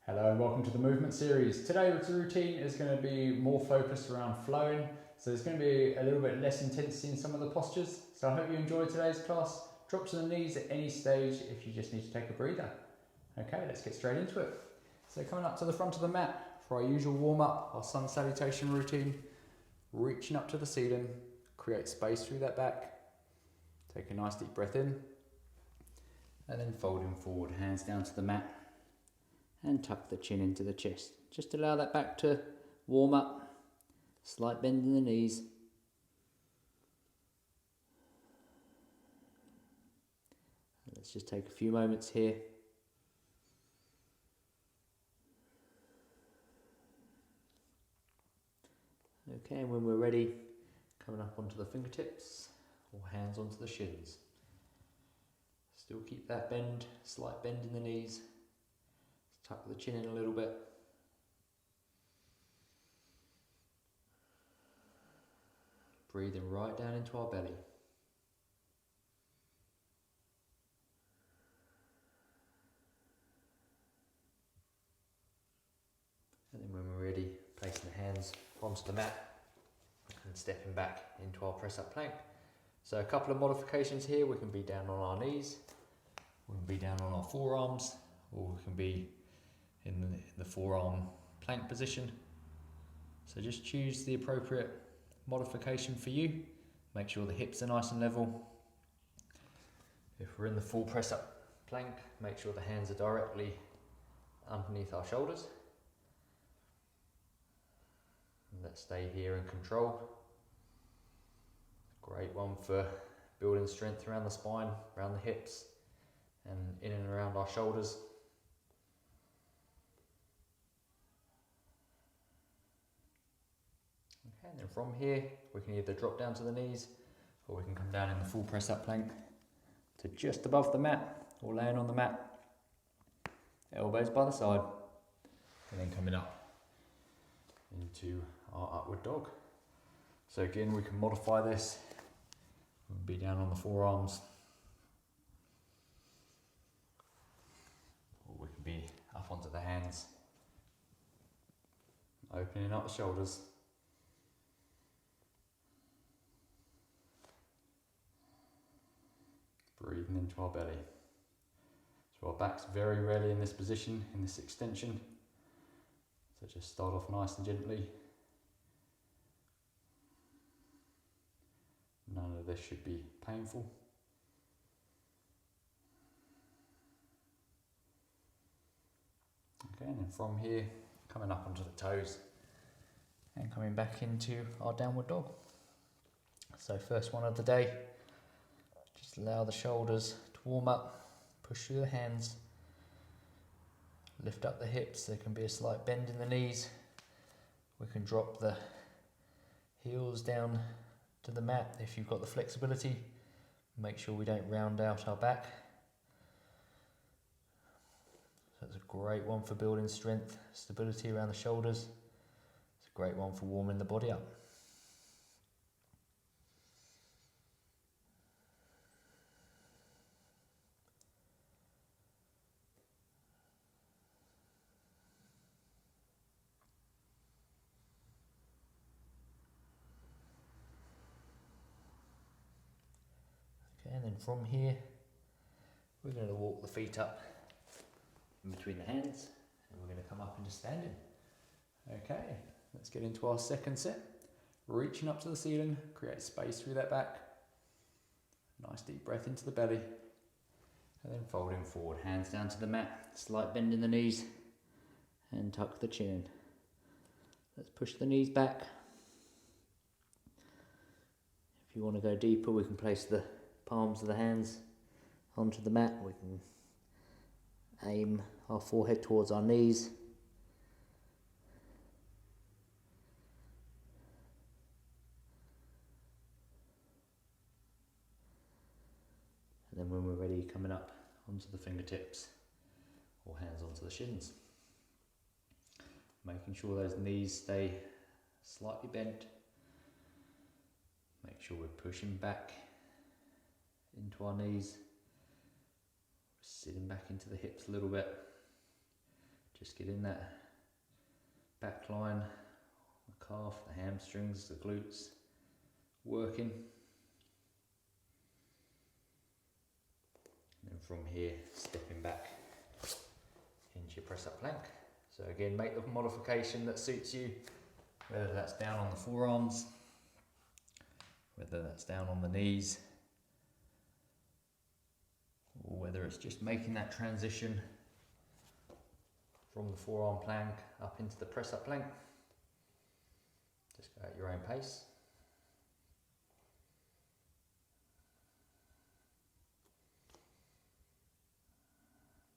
Hello and welcome to the movement series. Today's routine is going to be more focused around flowing, so there's going to be a little bit less intensity in some of the postures. So I hope you enjoyed today's class. Drop to the knees at any stage if you just need to take a breather. Okay, let's get straight into it. So coming up to the front of the mat for our usual warm up, our sun salutation routine, reaching up to the ceiling, create space through that back, take a nice deep breath in, and then folding forward, hands down to the mat, and tuck the chin into the chest. Just allow that back to warm up, slight bend in the knees. Let's just take a few moments here. Okay, and when we're ready, coming up onto the fingertips or hands onto the shins. Still keep that bend, slight bend in the knees. Tuck the chin in a little bit. Breathing right down into our belly. And then when we're ready, placing the hands onto the mat and stepping back into our press up plank. So a couple of modifications here. We can be down on our knees, we can be down on our forearms, or we can be in the forearm plank position. So just choose the appropriate modification for you. Make sure the hips are nice and level. If we're in the full press up plank, make sure the hands are directly underneath our shoulders. And let's stay here in control. Great one for building strength around the spine, around the hips, and in and around our shoulders. Okay, and then from here, we can either drop down to the knees, or we can come down in the full press up plank to just above the mat, or laying on the mat, elbows by the side, and then coming up into our upward dog. So again, we can modify this. We'll be down on the forearms, or we can be up onto the hands, opening up the shoulders. Breathing into our belly. So our back's very rarely in this position, in this extension. So just start off nice and gently. None of this should be painful. Okay, and then from here, coming up onto the toes and coming back into our downward dog. So first one of the day. Just allow the shoulders to warm up, push through the hands, lift up the hips. There can be a slight bend in the knees. We can drop the heels down to the mat if you've got the flexibility. Make sure we don't round out our back. So it's a great one for building strength, stability around the shoulders. It's a great one for warming the body up. And then from here, we're going to walk the feet up in between the hands, and we're going to come up into standing. Okay, let's get into our second set. Reaching up to the ceiling, create space through that back. Nice deep breath into the belly, and then folding forward, hands down to the mat, slight bend in the knees, and tuck the chin. Let's push the knees back. If you want to go deeper, we can place the palms of the hands onto the mat. We can aim our forehead towards our knees. And then when we're ready, coming up onto the fingertips or hands onto the shins. Making sure those knees stay slightly bent. Make sure we're pushing back into our knees, sitting back into the hips a little bit. Just getting that back line, the calf, the hamstrings, the glutes working. And then from here, stepping back into your press up plank. So again, make the modification that suits you, whether that's down on the forearms, whether that's down on the knees, or whether it's just making that transition from the forearm plank up into the press up plank. Just go at your own pace.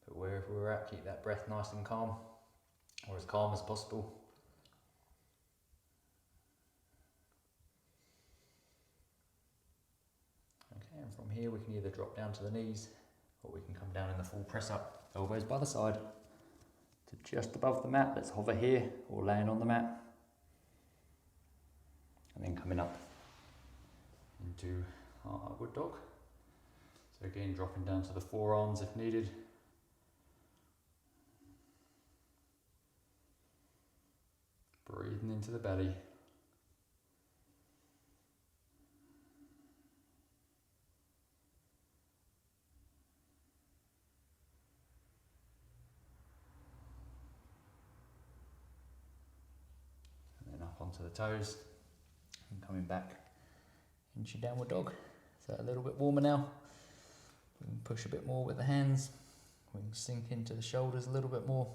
But wherever we're at, keep that breath nice and calm, or as calm as possible. Okay, and from here we can either drop down to the knees, or we can come down in the full press up, elbows by the side, to just above the mat. Let's hover here, or laying on the mat. And then coming up into our upward dog. So again, dropping down to the forearms if needed. Breathing into the belly. And then up onto the toes. And coming back into your downward dog. So a little bit warmer now. We can push a bit more with the hands. We can sink into the shoulders a little bit more.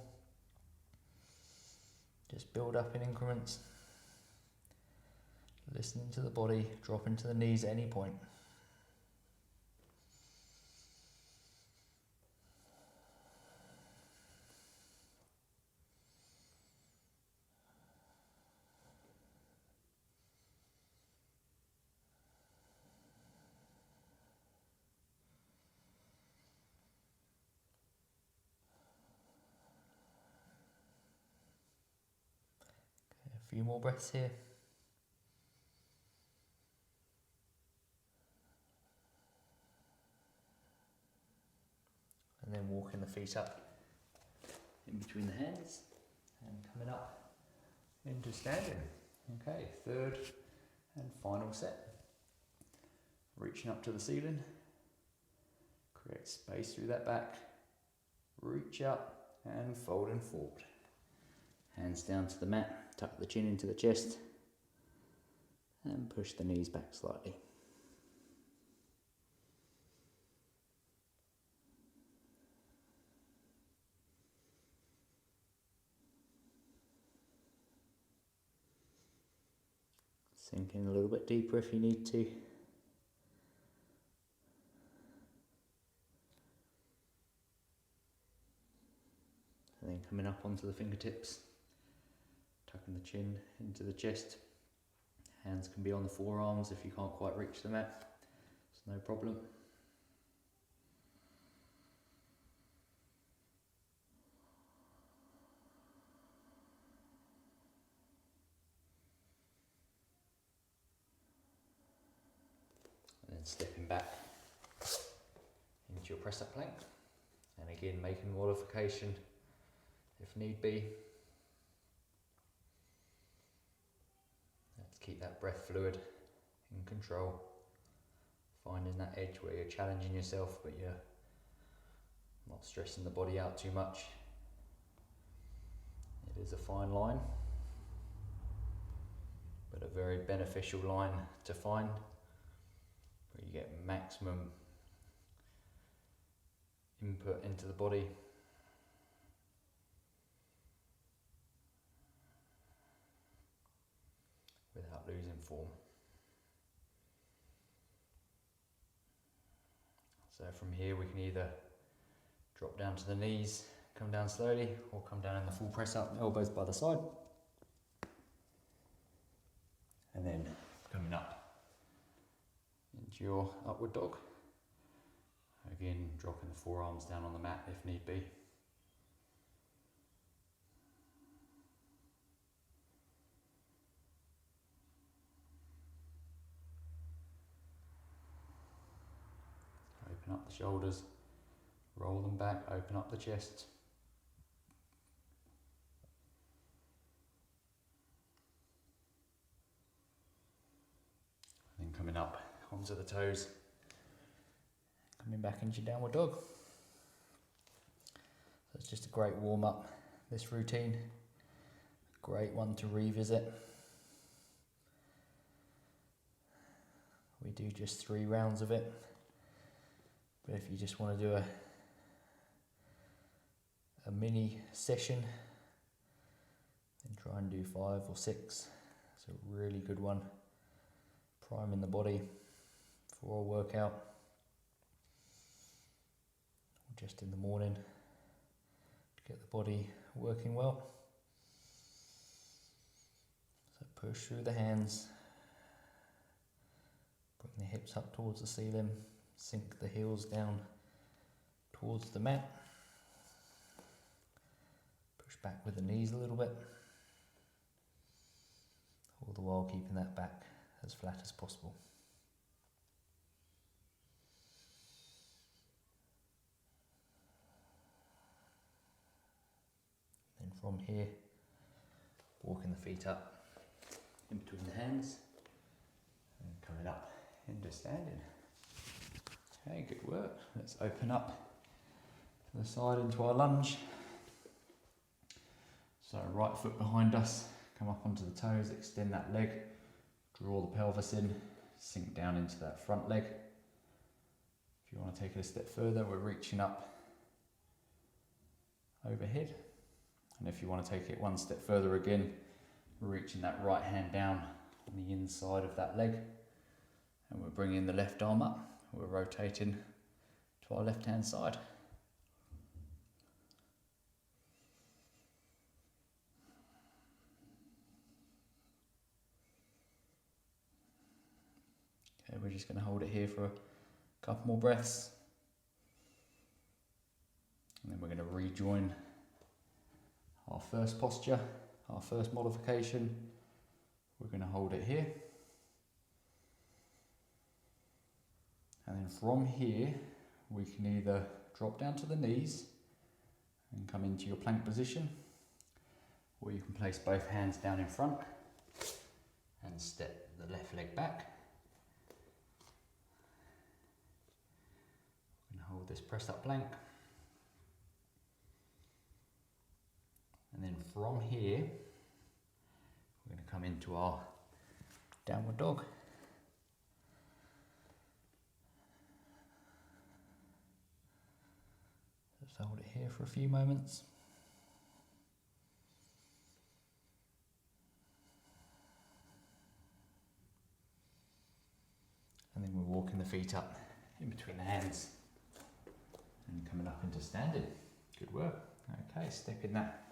Just build up in increments. Listening to the body, drop into the knees at any point. A few more breaths here. And then walking the feet up in between the hands and coming up into standing. Okay, third and final set. Reaching up to the ceiling. Create space through that back. Reach up and folding forward. Hands down to the mat, tuck the chin into the chest and push the knees back slightly. Sink in a little bit deeper if you need to. And then coming up onto the fingertips, tucking the chin into the chest. Hands can be on the forearms if you can't quite reach the mat. It's no problem. And then stepping back into your press up plank. And again, making modification if need be. Let's keep that breath fluid, in control. Finding that edge where you're challenging yourself, but you're not stressing the body out too much. It is a fine line, but a very beneficial line to find, where you get maximum input into the body. Without losing form. So from here we can either drop down to the knees, come down slowly, or come down in the full press up, elbows by the side. And then coming up into your upward dog. Again, dropping the forearms down on the mat if need be. Open up the shoulders, roll them back, open up the chest. coming up onto the toes, coming back into your downward dog. So it's just a great warm up, this routine, great one to revisit. We do just 3 rounds of it, but if you just want to do a mini session, then try and do 5 or 6. It's a really good one, priming the body for a workout, or just in the morning to get the body working well. So push through the hands, bring the hips up towards the ceiling, sink the heels down towards the mat, push back with the knees a little bit, all the while keeping that back as flat as possible. Then from here, walking the feet up in between the hands and coming up into standing. Okay, good work. Let's open up to the side into our lunge. So right foot behind us, come up onto the toes, extend that leg, draw the pelvis in, sink down into that front leg. If you want to take it a step further, we're reaching up overhead. And if you want to take it one step further again, we're reaching that right hand down on the inside of that leg. And we're bringing the left arm up. We're rotating to our left hand side. Okay, we're just going to hold it here for a couple more breaths. And then we're going to rejoin our first posture, our first modification. We're going to hold it here. And then from here, we can either drop down to the knees and come into your plank position, or you can place both hands down in front and step the left leg back. We're going to hold this pressed up plank. And then from here, we're going to come into our downward dog. Just hold it here for a few moments. And then we're walking the feet up in between the hands and coming up into standing. Good work. Okay, stepping that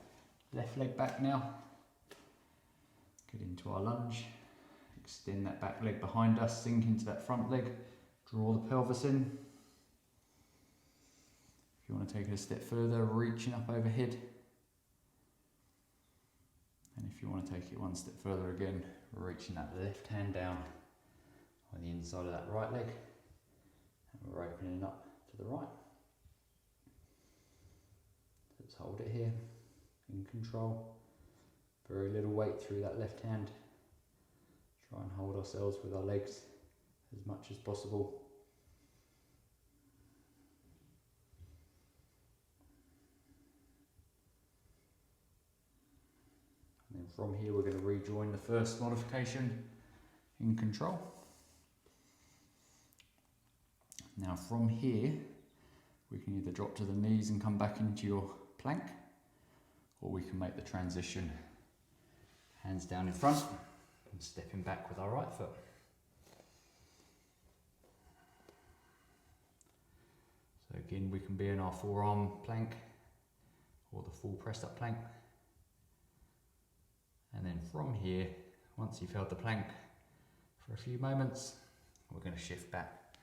left leg back now. Get into our lunge. Extend that back leg behind us, sink into that front leg. Draw the pelvis in. If you want to take it a step further, reaching up overhead. And if you want to take it one step further again, reaching that left hand down on the inside of that right leg. And we're opening up to the right. Let's hold it here, in control. Very little weight through that left hand. Try and hold ourselves with our legs as much as possible. And then from here we're going to rejoin the first modification in control. Now from here we can either drop to the knees and come back into your plank, or we can make the transition hands down in front and stepping back with our right foot. So again, we can be in our forearm plank or the full pressed up plank. And then from here, once you've held the plank for a few moments, we're going to shift back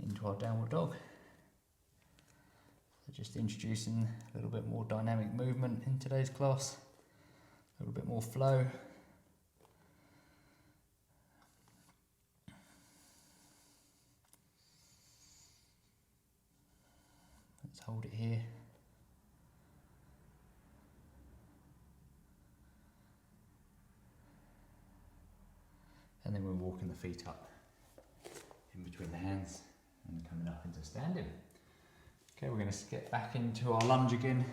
into our downward dog. So just introducing a little bit more dynamic movement in today's class, a little bit more flow. Let's hold it here. And then we're walking the feet up in between the hands and coming up into standing. Okay, we're going to get back into our lunge again.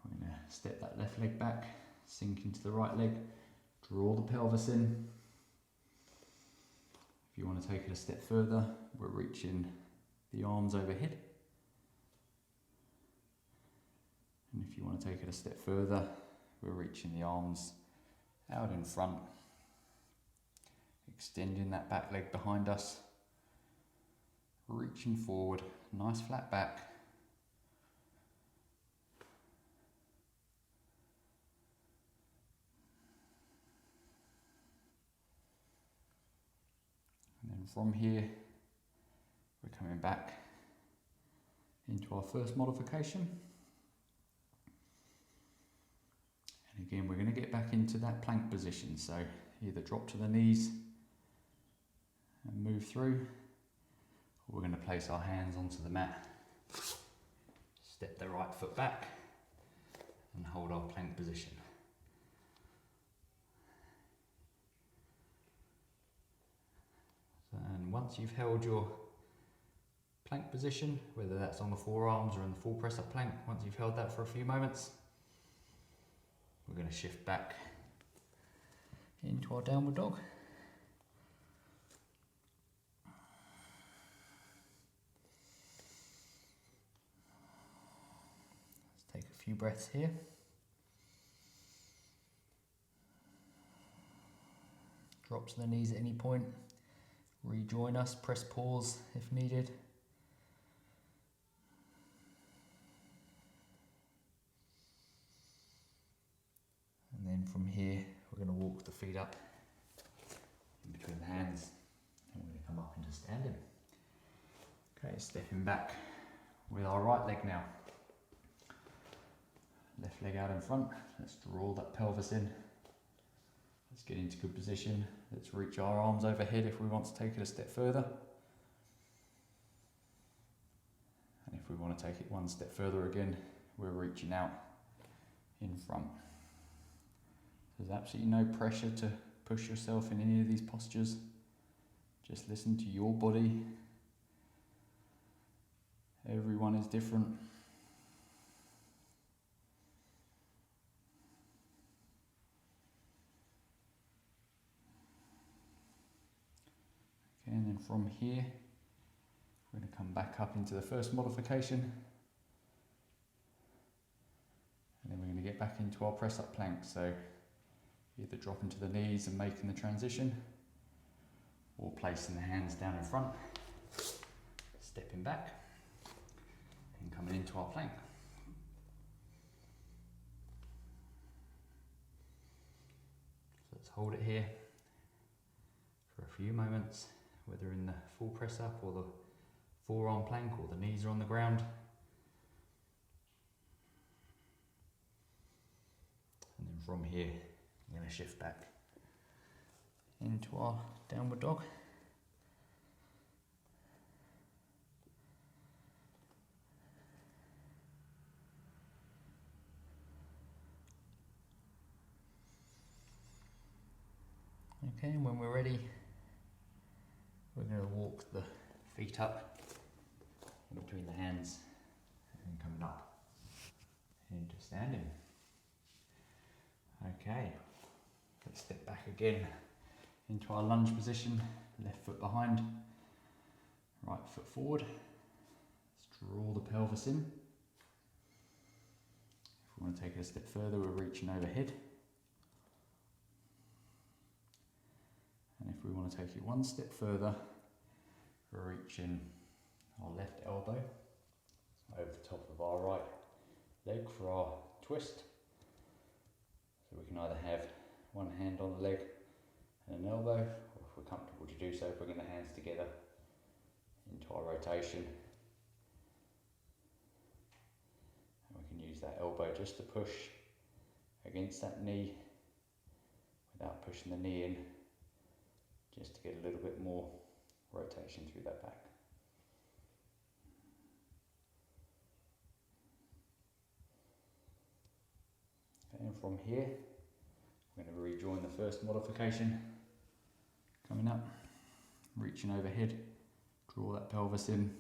We're going to step that left leg back, sink into the right leg, draw the pelvis in. If you want to take it a step further, we're reaching the arms overhead. And if you want to take it a step further, we're reaching the arms out in front, extending that back leg behind us, reaching forward, nice flat back. And then from here, we're coming back into our first modification. And again, we're going to get back into that plank position. So either drop to the knees and move through, or we're going to place our hands onto the mat, step the right foot back and hold our plank position. And once you've held your plank position, whether that's on the forearms or in the full press up plank, once you've held that for a few moments, we're going to shift back into our downward dog. Let's take a few breaths here. Drop to the knees at any point. Rejoin us, press pause if needed. And then from here, we're going to walk the feet up in between the hands, and we're going to come up into standing. Okay, stepping back with our right leg now. Left leg out in front. Let's draw that pelvis in. Let's get into good position. Let's reach our arms overhead if we want to take it a step further. And if we want to take it one step further again, we're reaching out in front. There's absolutely no pressure to push yourself in any of these postures. Just listen to your body. Everyone is different. Okay, and then from here, we're going to come back up into the first modification. And then we're going to get back into our press up plank. So either dropping to the knees and making the transition, or placing the hands down in front, stepping back and coming into our plank. So let's hold it here for a few moments, whether in the full press up or the forearm plank or the knees are on the ground. And then from here, I'm going to shift back into our downward dog. Okay, and when we're ready, we're going to walk the feet up in between the hands and coming up into standing. Okay, let's step back again into our lunge position, left foot behind, right foot forward. Let's draw the pelvis in. If we want to take it a step further, we're reaching overhead. And if we want to take it one step further, we're reaching our left elbow over the top of our right leg for our twist. So we can either have one hand on the leg and an elbow, or if we're comfortable to do so, bringing the hands together into our rotation. And we can use that elbow just to push against that knee without pushing the knee in, just to get a little bit more rotation through that back. And from here, we're going to rejoin the first modification, Coming up, reaching overhead, draw that pelvis in,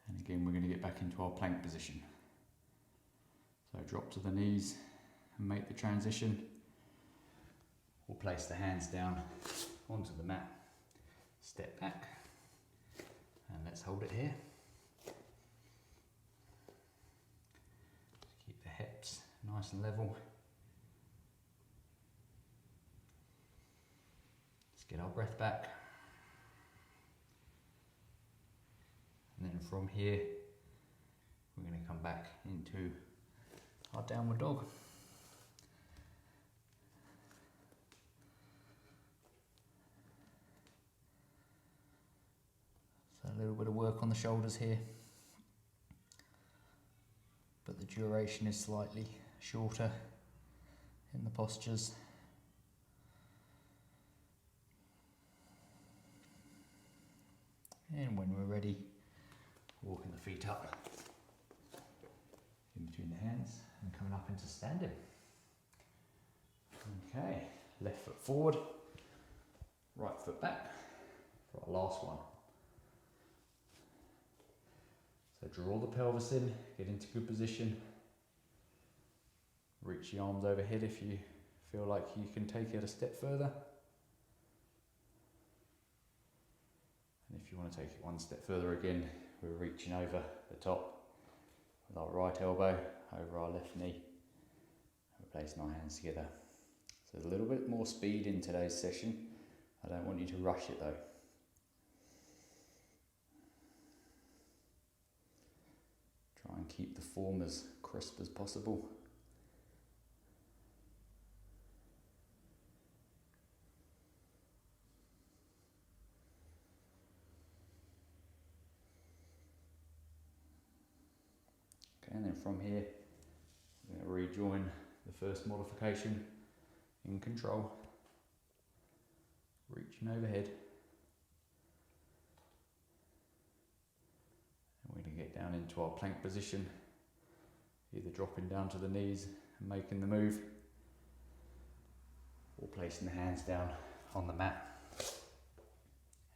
and again we're going to get back into our plank position. So drop to the knees and make the transition. We'll place the hands down onto the mat, step back, and let's hold it here. Keep the hips nice and level. Let's get our breath back. And then from here, we're going to come back into our downward dog. So a little bit of work on the shoulders here, but the duration is slightly shorter in the postures. And when we're ready, walking the feet up in between the hands and coming up into standing. Okay, left foot forward, right foot back for our last one. So draw the pelvis in, get into good position. Reach the arms overhead if you feel like you can take it a step further. And if you want to take it one step further again, we're reaching over the top with our right elbow over our left knee. We're placing our hands together. So there's a little bit more speed in today's session. I don't want you to rush it though. Try and keep the form as crisp as possible. Okay, and then from here, we're going to rejoin the first modification in control. Reaching overhead. And we're going to get down into our plank position, either dropping down to the knees and making the move, or placing the hands down on the mat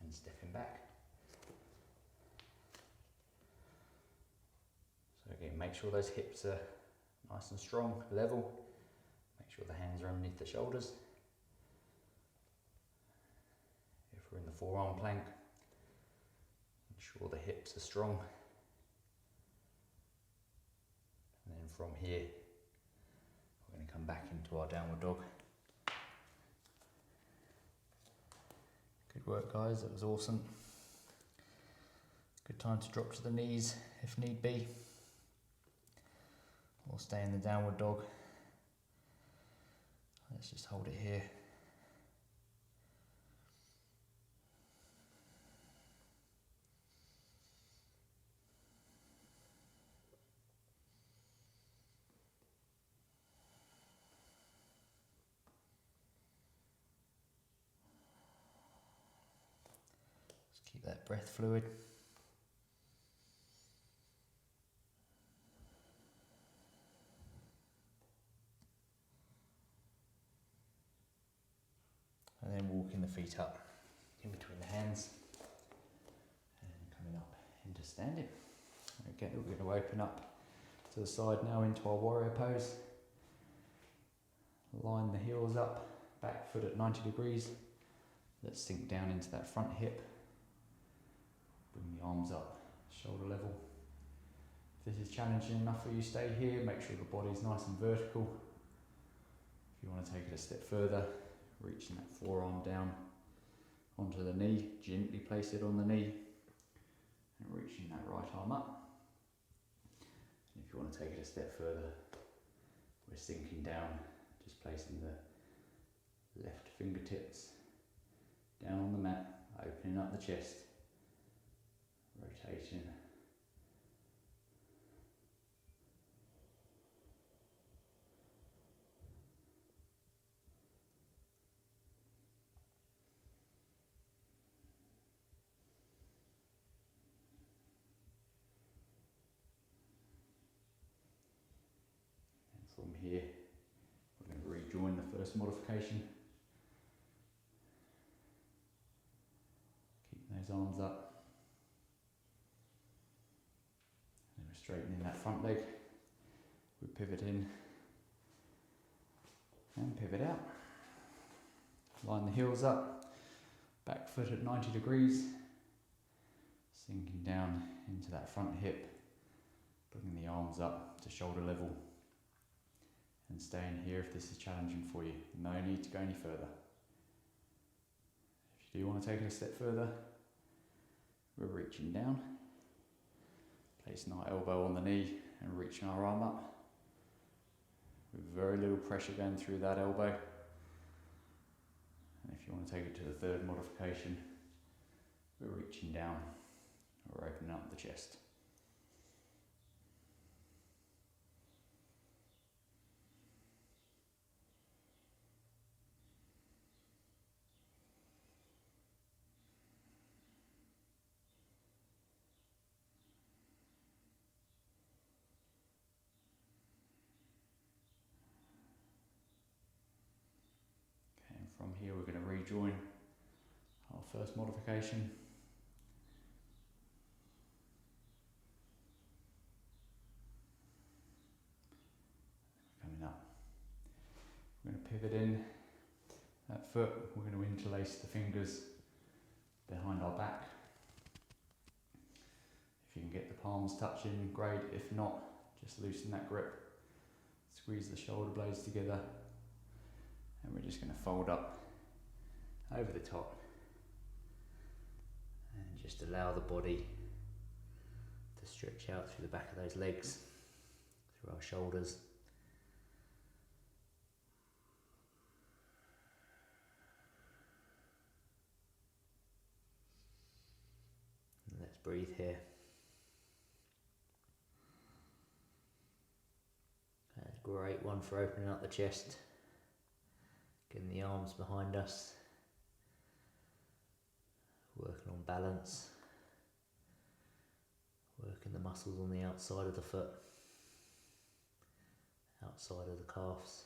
and stepping back. So again, make sure those hips are nice and strong, level. Make sure the hands are underneath the shoulders. If we're in the forearm plank, ensure the hips are strong. And then from here, we're going to come back into our downward dog. Good work, guys, that was awesome. Good time to drop to the knees if need be, or stay in the downward dog. Let's just hold it here. Just keep that breath fluid. And then walking the feet up in between the hands and coming up into standing. Okay, we're going to open up to the side now into our warrior pose. Line the heels up, back foot at 90 degrees. Let's sink down into that front hip. Bring the arms up, shoulder level. If this is challenging enough for you, stay here. Make sure the body's nice and vertical. If you want to take it a step further, reaching that forearm down onto the knee, gently place it on the knee, and reaching that right arm up. And if you want to take it a step further, we're sinking down, just placing the left fingertips down on the mat, opening up the chest, rotation. From here, we're going to rejoin the first modification. those arms up. And we're straightening that front leg. We pivot in and pivot out. Line the heels up, back foot at 90 degrees, sinking down into that front hip, bringing the arms up to shoulder level, and staying here if this is challenging for you. No need to go any further. If you do want to take it a step further, we're reaching down, placing our elbow on the knee and reaching our arm up, with very little pressure going through that elbow. And if you want to take it to the third modification, we're reaching down, or opening up the chest. From here we're going to rejoin our first modification. Coming up. We're going to pivot in that foot. We're going to interlace the fingers behind our back. If you can get the palms touching, great. If not, just loosen that grip. Squeeze the shoulder blades together. And we're just going to fold up over the top and just allow the body to stretch out through the back of those legs, through our shoulders. And let's breathe here. That's a great one for opening up the chest. Getting the arms behind us, working on balance, working the muscles on the outside of the foot, outside of the calves.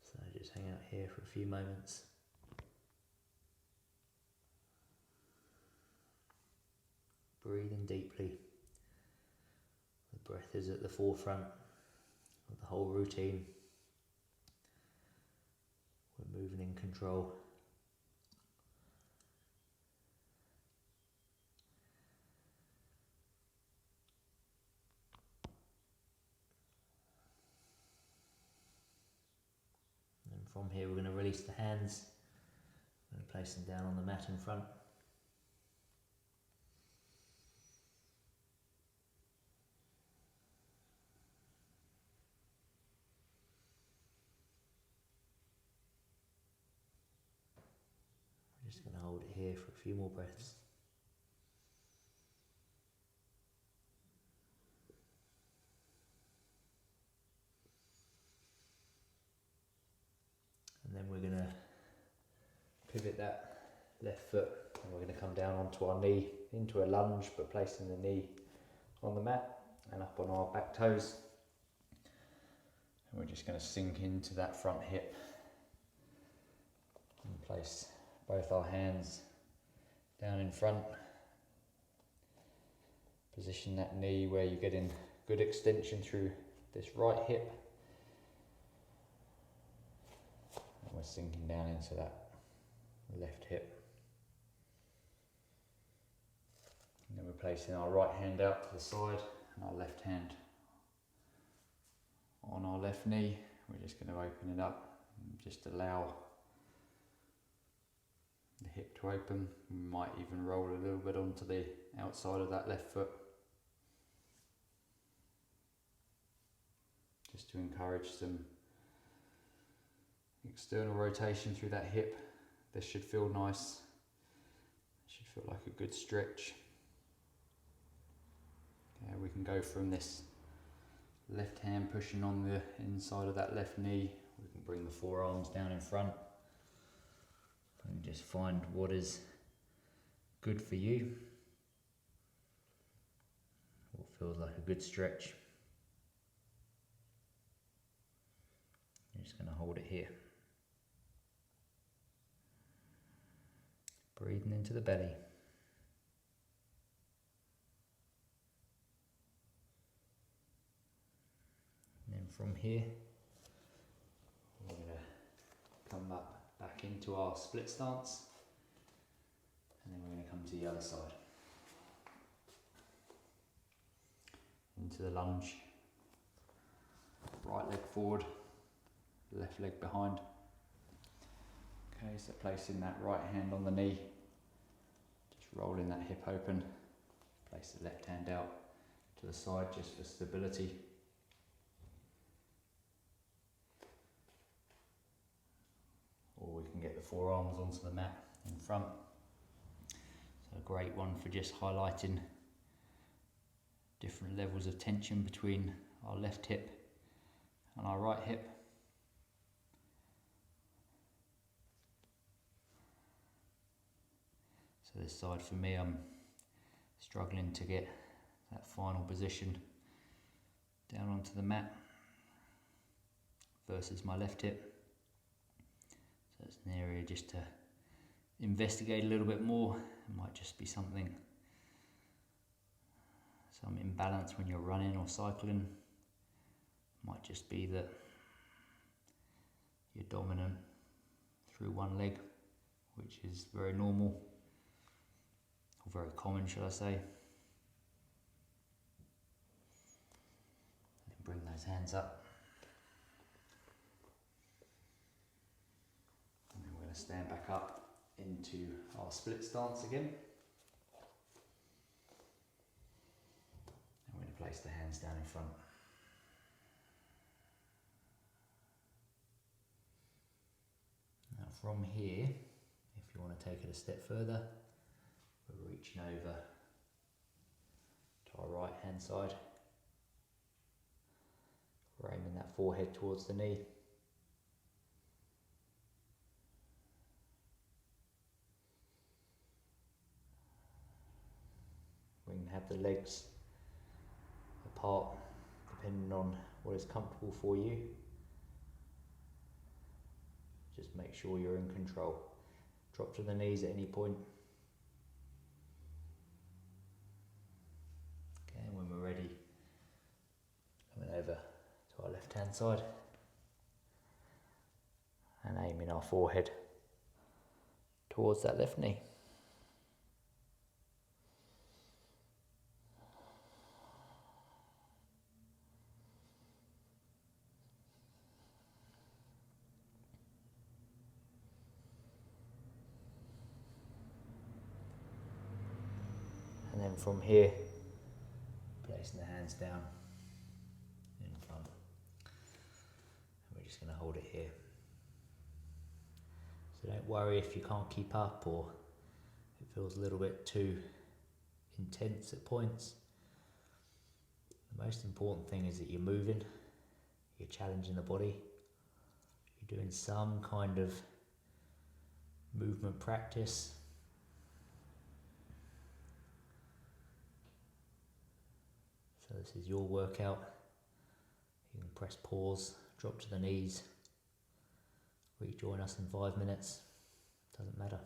So just hang out here for a few moments. Breathing deeply. The breath is at the forefront of the whole routine. We're moving in control. And from here we're going to release the hands. We're going to place them down on the mat in front. Just going to hold it here for a few more breaths. And then we're going to pivot that left foot and we're going to come down onto our knee into a lunge, but placing the knee on the mat and up on our back toes. And we're just going to sink into that front hip and place both our hands down in front. Position that knee where you're getting good extension through this right hip. And we're sinking down into that left hip. And then we're placing our right hand out to the side and our left hand on our left knee. We're just going to open it up and just allow the hip to open. We might even roll a little bit onto the outside of that left foot, just to encourage some external rotation through that hip. This should feel nice, it should feel like a good stretch. Okay, we can go from this left hand pushing on the inside of that left knee. We can bring the forearms down in front and just find what is good for you, what feels like a good stretch. just going to hold it here. Breathing into the belly. And then from here, we're going to come back into our split stance. And then we're going to come to the other side. Into the lunge. Right leg forward, left leg behind. Okay, so placing that right hand on the knee, just rolling that hip open. Place the left hand out to the side just for stability. Or we can get the forearms onto the mat in front. So a great one for just highlighting different levels of tension between our left hip and our right hip. So this side for me, I'm struggling to get that final position down onto the mat versus my left hip. So it's an area just to investigate a little bit more. It might just be some imbalance when you're running or cycling. It might just be that you're dominant through one leg, which is very normal, or very common, should I say. And then bring those hands up. And then we're going to stand back up into our split stance again. And we're going to place the hands down in front. Now from here, if you want to take it a step further, we're reaching over to our right hand side. We're aiming that forehead towards the knee. We can have the legs apart depending on what is comfortable for you. Just make sure you're in control. Drop to the knees at any point. Okay, and when we're ready, coming over to our left hand side and aiming our forehead towards that left knee. And then from here, placing the hands down in front. And we're just going to hold it here. So don't worry if you can't keep up or it feels a little bit too intense at points. The most important thing is that you're moving, you're challenging the body, you're doing some kind of movement practice. So this is your workout. You can press pause, drop to the knees, rejoin us in 5 minutes, doesn't matter.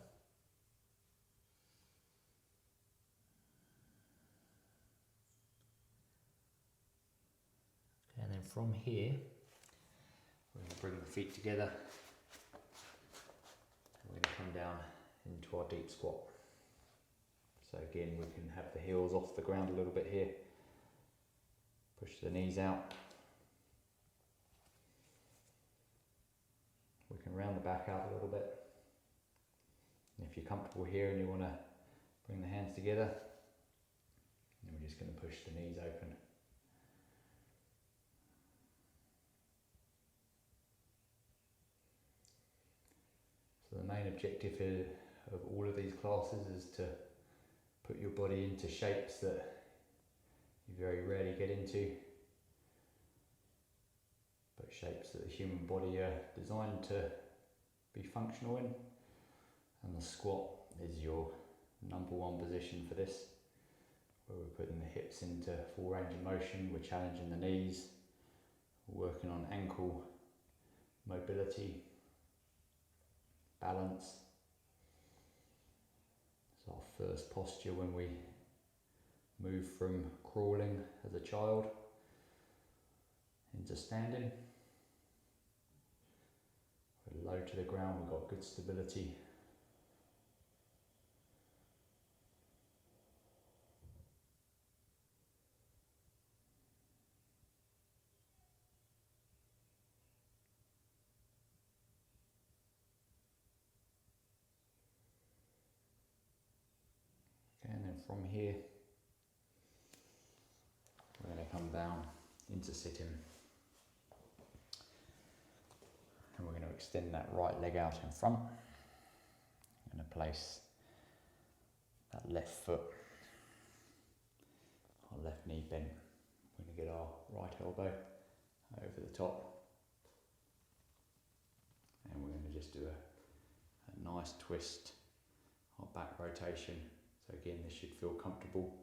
Okay, and then from here, we're going to bring the feet together. And we're going to come down into our deep squat. So again, we can have the heels off the ground a little bit here. Push the knees out. We can round the back out a little bit. And if you're comfortable here and you want to bring the hands together, then we're just going to push the knees open. So the main objective of all of these classes is to put your body into shapes that you very rarely get into, but shapes that the human body are designed to be functional in. And the squat is your number one position for this, where we're putting the hips into full range of motion, we're challenging the knees, we're working on ankle, mobility, balance. It's our first posture when we move from crawling as a child into standing. We're low to the ground, we've got good stability. Okay, and then from here, we're going to come down into sitting. And we're going to extend that right leg out in front. I'm going to place that left foot, our left knee bent. We're going to get our right elbow over the top. And we're going to just do a nice twist, our back rotation. So again, this should feel comfortable.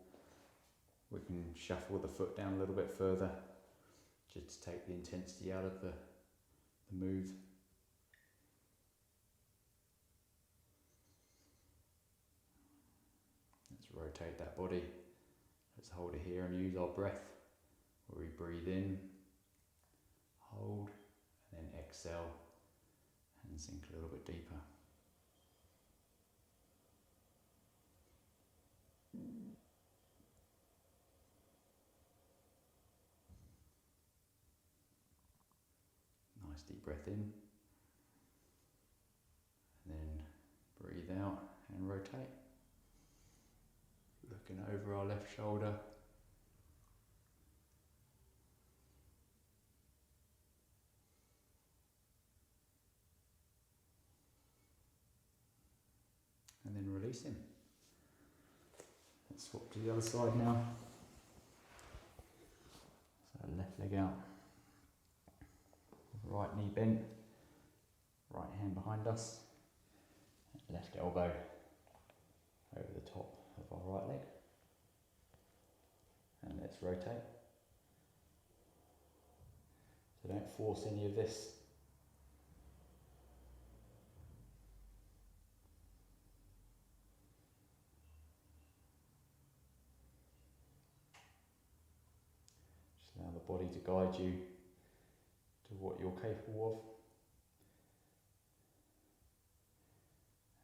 We can shuffle the foot down a little bit further, just to take the intensity out of the move. Let's rotate that body. Let's hold it here and use our breath, where we breathe in, hold, and then exhale, and sink a little bit deeper. Nice deep breath in, and then breathe out and rotate. Looking over our left shoulder. And then releasing. Let's swap to the other side now. So left leg out. Right knee bent. Right hand behind us. Left elbow over the top of our right leg. And let's rotate. So don't force any of this. Just allow the body to guide you to what you're capable of.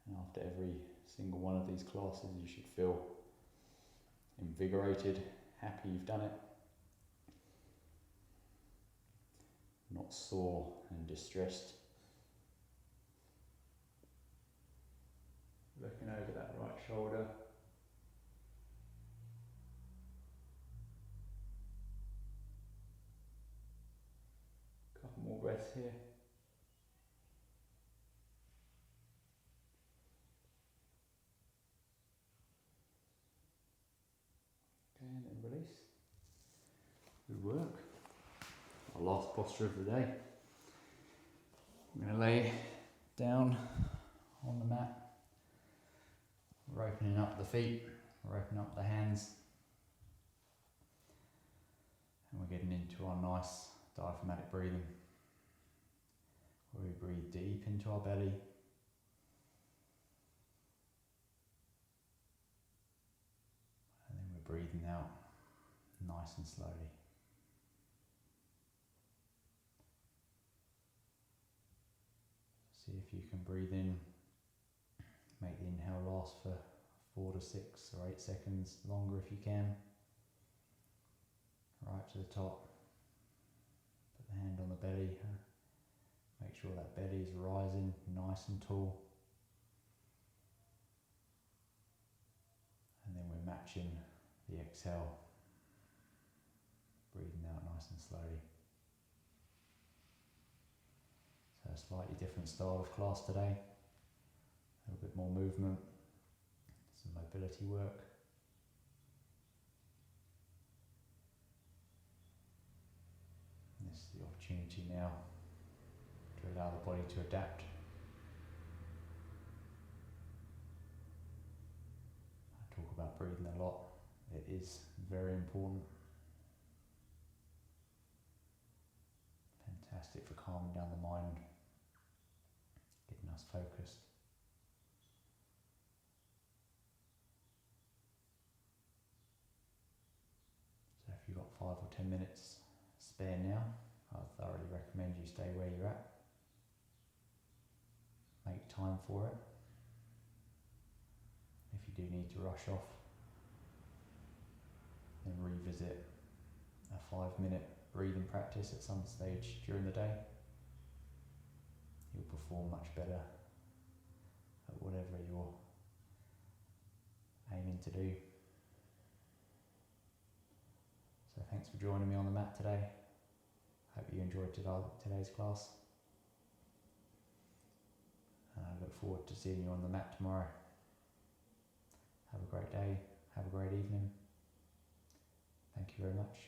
And after every single one of these classes, you should feel invigorated, happy you've done it, not sore and distressed. Looking over that right shoulder. Couple more breaths here. Okay, and then release. Good work. Our last posture of the day. I'm going to lay down on the mat. We're opening up the feet, we're opening up the hands. And we're getting into our nice diaphragmatic breathing, where we breathe deep into our belly. And then we're breathing out nice and slowly. See if you can breathe in. Make the inhale last for 4 to 6 or 8 seconds, longer if you can. Right to the top. Put the hand on the belly. Make sure that belly is rising nice and tall. And then we're matching the exhale. Breathing out nice and slowly. So a slightly different style of class today. A little bit more movement, some mobility work. And this is the opportunity now to allow the body to adapt. I talk about breathing a lot. It is very important. Fantastic for calming down the mind. focused. So if you've got 5 or 10 minutes spare now, I thoroughly recommend you stay where you're at. Make time for it. If you do need to rush off, then revisit a 5-minute breathing practice at some stage during the day. You'll perform much better at whatever you're aiming to do. So thanks for joining me on the mat today. Hope you enjoyed today's class. And I look forward to seeing you on the mat tomorrow. Have a great day. Have a great evening. Thank you very much.